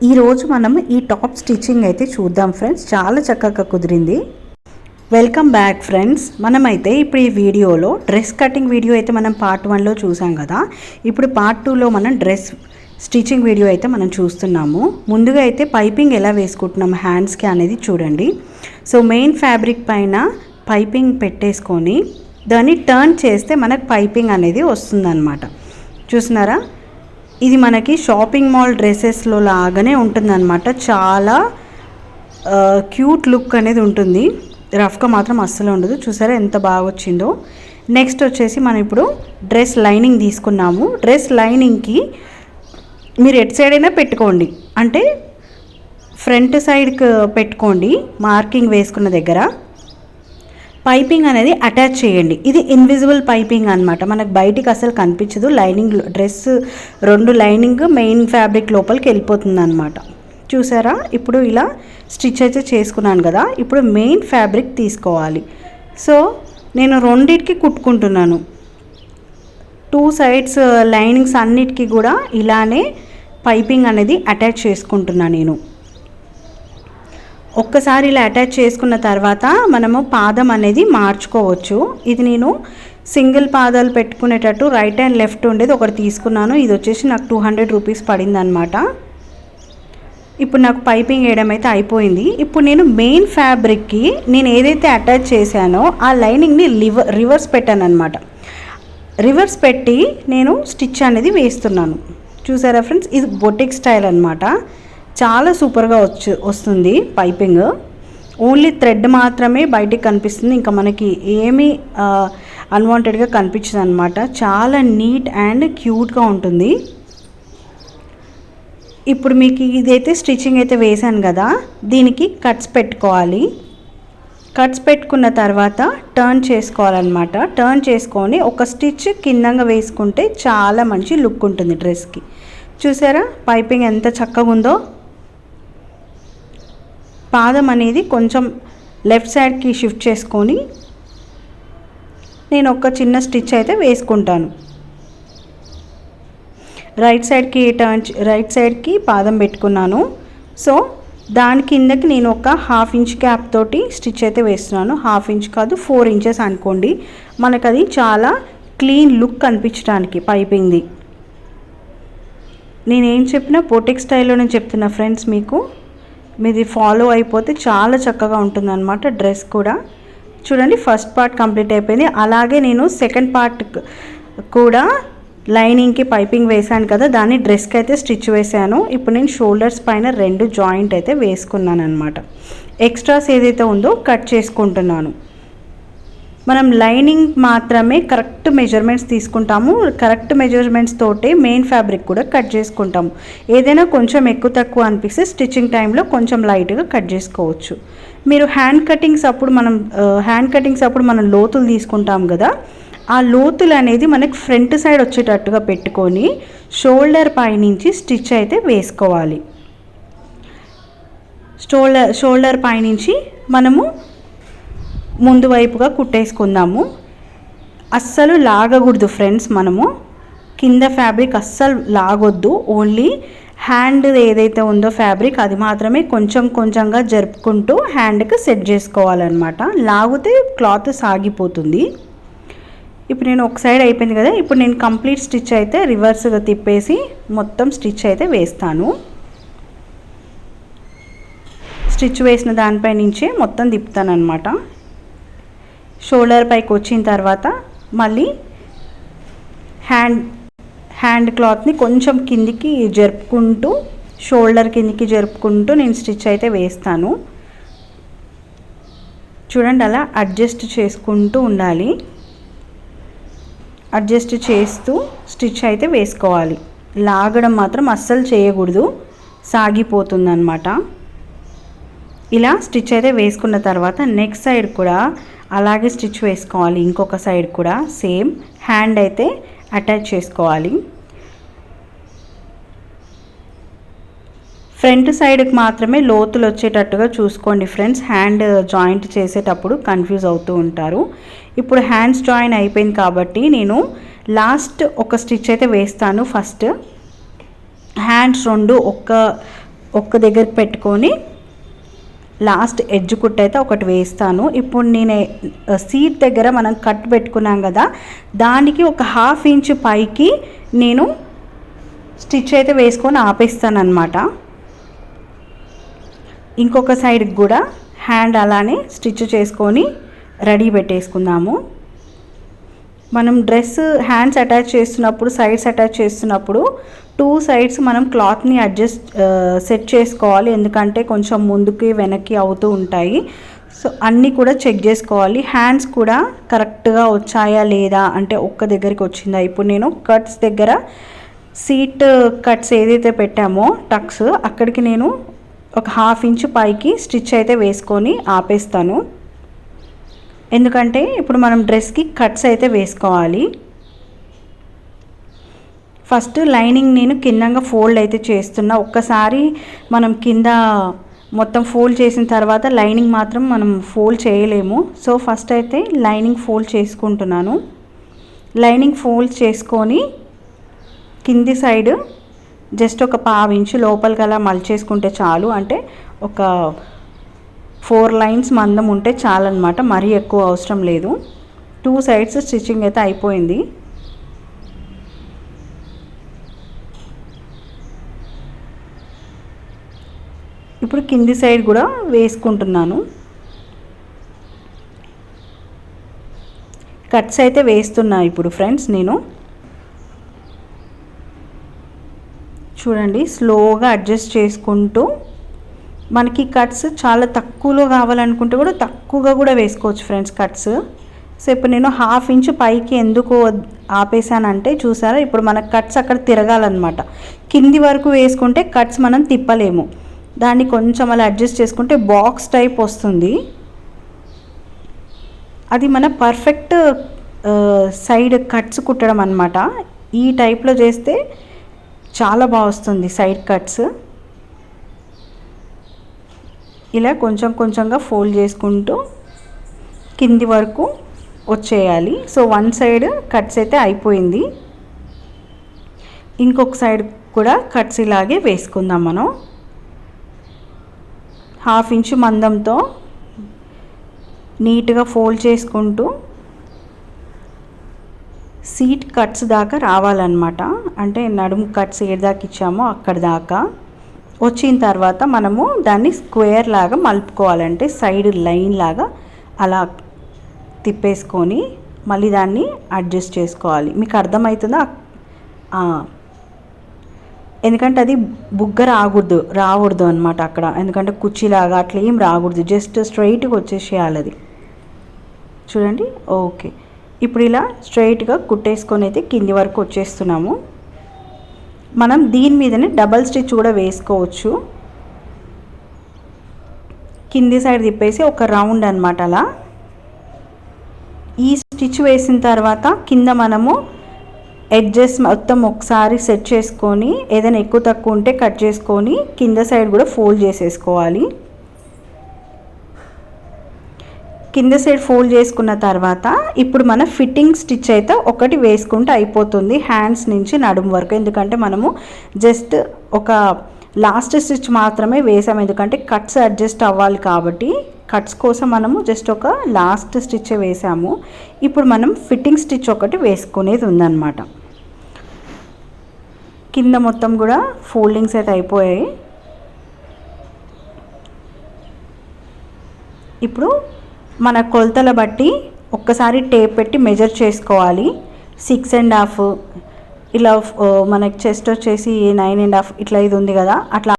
ఈరోజు మనం ఈ టాప్ స్టిచ్చింగ్ అయితే చూద్దాం ఫ్రెండ్స్. చాలా చక్కగా కుదిరింది. Welcome back friends. మనమైతే ఇప్పుడు ఈ వీడియోలో డ్రెస్ కటింగ్ వీడియో అయితే మనం పార్ట్ 1లో చూసాం కదా. ఇప్పుడు పార్ట్ 2లో మనం డ్రెస్ స్టిచ్చింగ్ వీడియో అయితే మనం చూస్తున్నాము. ముందుగా అయితే పైపింగ్ ఎలా వేసుకుంటున్నాం హ్యాండ్స్కి అనేది చూడండి. సో మెయిన్ ఫ్యాబ్రిక్ పైన పైపింగ్ పెట్టేసుకొని దాన్ని టర్న్ చేస్తే మనకు పైపింగ్ అనేది వస్తుందన్నమాట. చూస్తున్నారా, ఇది మనకి షాపింగ్ మాల్ డ్రెస్సెస్లో లాగానే ఉంటుందన్నమాట. చాలా క్యూట్ లుక్ అనేది ఉంటుంది. రఫ్గా మాత్రం అస్సలు ఉండదు. చూసారా ఎంత బాగా వచ్చిందో. నెక్స్ట్ వచ్చేసి మనం ఇప్పుడు డ్రెస్ లైనింగ్ తీసుకున్నాము. డ్రెస్ లైనింగ్కి మీరు ఎటు సైడ్ అయినా పెట్టుకోండి, అంటే ఫ్రంట్ సైడ్కి పెట్టుకోండి. మార్కింగ్ వేసుకున్న దగ్గర పైపింగ్ అనేది అటాచ్ చేయండి. ఇది ఇన్విజిబుల్ పైపింగ్ అనమాట, మనకు బయటికి అసలు కనిపించదు. లైనింగ్ డ్రెస్ రెండు లైనింగ్ మెయిన్ ఫ్యాబ్రిక్ లోపలికి వెళ్ళిపోతుంది అనమాట. చూసారా, ఇప్పుడు ఇలా స్టిచ్ అయితే చేసుకున్నాను కదా. ఇప్పుడు మెయిన్ ఫ్యాబ్రిక్ తీసుకోవాలి. సో నేను రెండింటికి కుట్టుకుంటున్నాను. 2 సైడ్స్ లైనింగ్స్ అన్నిటికీ కూడా ఇలానే పైపింగ్ అనేది అటాచ్ చేసుకుంటున్నాను నేను. ఒక్కసారి ఇలా అటాచ్ చేసుకున్న తర్వాత మనము పాదం అనేది మార్చుకోవచ్చు. ఇది నేను సింగిల్ పాదాలు పెట్టుకునేటట్టు రైట్ అండ్ లెఫ్ట్ ఉండేది ఒకటి తీసుకున్నాను. ఇది వచ్చేసి నాకు 200 రూపీస్ పడింది అనమాట. ఇప్పుడు నాకు పైపింగ్ వేయడం అయితే అయిపోయింది. ఇప్పుడు నేను మెయిన్ ఫ్యాబ్రిక్కి నేను ఏదైతే అటాచ్ చేశానో ఆ లైనింగ్ని రివర్స్ పెట్టాను అనమాట. రివర్స్ పెట్టి నేను స్టిచ్ అనేది వేస్తున్నాను. చూసారా ఫ్రెండ్స్, ఇది బొటిక్ స్టైల్ అనమాట. చాలా సూపర్గా వస్తుంది పైపింగ్. ఓన్లీ థ్రెడ్ మాత్రమే బయటికి కనిపిస్తుంది, ఇంకా మనకి ఏమీ అన్వాంటెడ్గా కనిపించదు అనమాట. చాలా నీట్ అండ్ క్యూట్గా ఉంటుంది. ఇప్పుడు మీకు ఇదైతే స్టిచ్చింగ్ అయితే వేసాను కదా, దీనికి కట్స్ పెట్టుకోవాలి. కట్స్ పెట్టుకున్న తర్వాత టర్న్ చేసుకోవాలన్నమాట. టర్న్ చేసుకొని ఒక స్టిచ్ కిందంగా వేసుకుంటే చాలా మంచి లుక్ ఉంటుంది డ్రెస్కి. చూసారా పైపింగ్ ఎంత చక్కగా ఉందో. పాదం అనేది కొంచెం లెఫ్ట్ సైడ్కి షిఫ్ట్ చేసుకొని నేను ఒక చిన్న స్టిచ్ అయితే వేసుకుంటాను. రైట్ సైడ్కి పాదం పెట్టుకున్నాను. సో దాని కిందకి నేను ఒక 1/2 ఇంచ్ గ్యాప్ తోటి స్టిచ్ అయితే వేస్తున్నాను. 1/2 ఇంచ్ కాదు, 4 ఇంచెస్ అనుకోండి. మనకు అది చాలా క్లీన్ లుక్ కనిపించడానికి పైపింగ్ది. నేనేం చెప్పినా బొటిక్ స్టైల్లోనే చెప్తున్నా ఫ్రెండ్స్. మీది ఫాలో అయిపోతే చాలా చక్కగా ఉంటుందన్నమాట డ్రెస్ కూడా. చూడండి, ఫస్ట్ పార్ట్ కంప్లీట్ అయిపోయింది. అలాగే నేను సెకండ్ పార్ట్ కూడా లైనింగ్కి పైపింగ్ వేసాను కదా, దాన్ని డ్రెస్కి అయితే స్టిచ్ వేసాను. ఇప్పుడు నేను షోల్డర్స్ పైన 2 జాయింట్ అయితే వేసుకున్నాను అనమాట. ఎక్స్ట్రాస్ ఏదైతే ఉందో కట్ చేసుకుంటున్నాను. మనం లైనింగ్ మాత్రమే కరెక్ట్ మెజర్మెంట్స్ తీసుకుంటాము. కరెక్ట్ మెజర్మెంట్స్ తోటే మెయిన్ ఫ్యాబ్రిక్ కూడా కట్ చేసుకుంటాము. ఏదైనా కొంచెం ఎక్కువ తక్కువ అనిపిస్తే స్టిచ్చింగ్ టైంలో కొంచెం లైట్గా కట్ చేసుకోవచ్చు. మీరు హ్యాండ్ కటింగ్స్ అప్పుడు మనం లోతులు తీసుకుంటాం కదా, ఆ లోతులు అనేది మనకి ఫ్రంట్ సైడ్ వచ్చేటట్టుగా పెట్టుకొని షోల్డర్ పైనుంచి స్టిచ్ అయితే వేసుకోవాలి. షోల్డర్ పైనుంచి మనము ముందు వైపుగా కుట్టేసుకుందాము. అస్సలు లాగకూడదు ఫ్రెండ్స్. మనము కింద ఫ్యాబ్రిక్ అస్సలు లాగొద్దు. ఓన్లీ హ్యాండ్ ఏదైతే ఉందో ఫ్యాబ్రిక్ అది మాత్రమే కొంచెంగా జరుపుకుంటూ హ్యాండ్కి సెట్ చేసుకోవాలన్నమాట. లాగితే క్లాత్ సాగిపోతుంది. ఇప్పుడు నేను ఒక సైడ్ అయిపోయింది కదా. ఇప్పుడు నేను కంప్లీట్ స్టిచ్ అయితే రివర్స్గా తిప్పేసి మొత్తం స్టిచ్ అయితే వేస్తాను. స్టిచ్ వేసిన దానిపై నుంచే మొత్తం తిప్పుతాను అనమాట. షోల్డర్ పైకి వచ్చిన తర్వాత మళ్ళీ హ్యాండ్ క్లాత్ని కొంచెం కిందికి జరుపుకుంటూ షోల్డర్ కిందికి జరుపుకుంటూ నేను స్టిచ్ అయితే వేస్తాను. చూడండి, అలా అడ్జస్ట్ చేసుకుంటూ ఉండాలి. అడ్జస్ట్ చేస్తూ స్టిచ్ అయితే వేసుకోవాలి. లాగడం మాత్రం అస్సలు చేయకూడదు, సాగిపోతుంది అన్నమాట. ఇలా స్టిచ్ అయితే వేసుకున్న తర్వాత నెక్స్ట్ సైడ్ కూడా అలాగే స్టిచ్ వేసుకోవాలి. ఇంకొక సైడ్ కూడా సేమ్ హ్యాండ్ అయితే అటాచ్ చేసుకోవాలి. ఫ్రంట్ సైడ్కి మాత్రమే లోతులు వచ్చేటట్టుగా చూసుకోండి ఫ్రెండ్స్. హ్యాండ్ జాయింట్ చేసేటప్పుడు కన్ఫ్యూజ్ అవుతూ ఉంటారు. ఇప్పుడు హ్యాండ్స్ జాయిన్ అయిపోయింది కాబట్టి నేను లాస్ట్ ఒక స్టిచ్ అయితే వేస్తాను. ఫస్ట్ హ్యాండ్స్ రెండు ఒక్క దగ్గరికి పెట్టుకొని లాస్ట్ ఎడ్జ్ కుట్టు అయితే ఒకటి వేస్తాను. ఇప్పుడు నేను సీట్ దగ్గర మనం కట్ పెట్టుకున్నాం కదా, దానికి ఒక 1/2 ఇంచ్ పైకి నేను స్టిచ్ అయితే వేసుకొని ఆపేస్తాను అన్నమాట. ఇంకొక సైడ్కి కూడా హ్యాండ్ అలానే స్టిచ్ చేసుకొని రెడీ పెట్టేసుకుందాము. మనం డ్రెస్ హ్యాండ్స్ అటాచ్ చేస్తున్నప్పుడు, సైడ్స్ అటాచ్ చేస్తున్నప్పుడు 2 సైడ్స్ మనం క్లాత్ని సెట్ చేసుకోవాలి. ఎందుకంటే కొంచెం ముందుకి వెనక్కి అవుతూ ఉంటాయి. సో అన్నీ కూడా చెక్ చేసుకోవాలి. హ్యాండ్స్ కూడా కరెక్ట్గా వచ్చాయా లేదా అంటే ఒక్క దగ్గరికి వచ్చిందా. ఇప్పుడు నేను కట్స్ దగ్గర సీట్ కట్స్ ఏదైతే పెట్టామో టక్స్, అక్కడికి నేను ఒక 1/2 ఇంచ్ పైకి స్టిచ్ అయితే వేసుకొని ఆపేస్తాను. ఎందుకంటే ఇప్పుడు మనం డ్రెస్కి కట్స్ అయితే వేసుకోవాలి. ఫస్ట్ లైనింగ్ నేను కిందంగా ఫోల్డ్ అయితే చేస్తున్నా. ఒక్కసారి మనం కింద మొత్తం ఫోల్డ్ చేసిన తర్వాత లైనింగ్ మాత్రం మనం ఫోల్డ్ చేయలేము. సో ఫస్ట్ అయితే లైనింగ్ ఫోల్డ్ చేసుకుంటున్నాను. లైనింగ్ ఫోల్డ్ చేసుకొని కింది సైడ్ జస్ట్ ఒక 1/2 ఇంచు లోపలికి అలా మలిచేసుకుంటే చాలు. అంటే ఒక 4 లైన్స్ మందం ఉంటే చాలన్నమాట, మరీ ఎక్కువ అవసరం లేదు. 2 సైడ్స్ స్టిచ్చింగ్ అయితే అయిపోయింది. ఇప్పుడు కింది సైడ్ కూడా వేసుకుంటున్నాను. కట్స్ అయితే వేస్తున్నా ఇప్పుడు ఫ్రెండ్స్. నేను చూడండి స్లోగా అడ్జస్ట్ చేసుకుంటూ, మనకి కట్స్ చాలా తక్కువలో కావాలనుకుంటే కూడా తక్కువగా కూడా వేసుకోవచ్చు ఫ్రెండ్స్ కట్స్. సో ఇప్పుడు నేను 1/2 ఇంచ్ పైకి ఎందుకు ఆపేసానంటే చూసారా, ఇప్పుడు మనకు కట్స్ అక్కడ తిరగాలన్నమాట. కింది వరకు వేసుకుంటే కట్స్ మనం తిప్పలేము. దాన్ని కొంచెం అలా అడ్జస్ట్ చేసుకుంటే బాక్స్ టైప్ వస్తుంది. అది మన పర్ఫెక్ట్ సైడ్ కట్స్ కుట్టడం అన్నమాట. ఈ టైప్లో చేస్తే చాలా బాగా వస్తుంది సైడ్ కట్స్. ఇలా కొంచెం కొంచెంగా ఫోల్డ్ చేసుకుంటూ కింది వరకు వచ్చేయాలి. సో 1 సైడ్ కట్స్ అయితే అయిపోయింది. ఇంకొక సైడ్ కూడా కట్స్ ఇలాగే వేసుకుందాం మనం. 1/2 ఇంచ్ మందంతో నీట్గా ఫోల్డ్ చేసుకుంటూ సీట్ కట్స్ దాకా రావాలన్నమాట. అంటే నడుము కట్స్ ఏ దాకా ఇచ్చామో అక్కడ దాకా వచ్చిన తర్వాత మనము దాన్ని స్క్వేర్ లాగా మలుపుకోవాలంటే సైడ్ లైన్ లాగా అలా తిప్పేసుకొని మళ్ళీ దాన్ని అడ్జస్ట్ చేసుకోవాలి. మీకు అర్థమవుతుందా? ఎందుకంటే అది బుగ్గ రాకూడదు అనమాట అక్కడ. ఎందుకంటే కుర్చీలాగా అట్లా ఏం రాకూడదు, జస్ట్ స్ట్రైట్గా వచ్చేసేయాలి అది. చూడండి. ఓకే, ఇప్పుడు ఇలా స్ట్రైట్గా కుట్టేసుకొని అయితే కింది వరకు వచ్చేస్తున్నాము. మనం దీని మీదనే డబల్ స్టిచ్ కూడా వేసుకోవచ్చు. కింది సైడ్ తిప్పేసి ఒక రౌండ్ అనమాట. అలా ఈ స్టిచ్ వేసిన తర్వాత కింద మనము ఎడ్జెస్ మొత్తం ఒకసారి సెట్ చేసుకొని ఏదైనా ఎక్కువ తక్కువ ఉంటే కట్ చేసుకొని కింద సైడ్ కూడా ఫోల్డ్ చేసేసుకోవాలి. కింద సైడ్ ఫోల్డ్ చేసుకున్న తర్వాత ఇప్పుడు మన ఫిట్టింగ్ స్టిచ్ అయితే ఒకటి వేసుకుంటే అయిపోతుంది హ్యాండ్స్ నుంచి నడుము వరకు. ఎందుకంటే మనము జస్ట్ ఒక లాస్ట్ స్టిచ్ మాత్రమే వేసాము, ఎందుకంటే కట్స్ అడ్జస్ట్ అవ్వాలి కాబట్టి. కట్స్ కోసం మనము జస్ట్ ఒక లాస్ట్ స్టిచ్ వేసాము. ఇప్పుడు మనం ఫిట్టింగ్ స్టిచ్ ఒకటి వేసుకునేది ఉందన్నమాట. కింద మొత్తం కూడా ఫోల్డింగ్స్ అయితే అయిపోయాయి. ఇప్పుడు మన కొలతల బట్టి ఒక్కసారి టేప్ పెట్టి మెజర్ చేసుకోవాలి. 6.5 ఇలా మనకి చెస్ట్ వచ్చేసి 9.5 ఇట్లా ఇది ఉంది కదా, అట్లా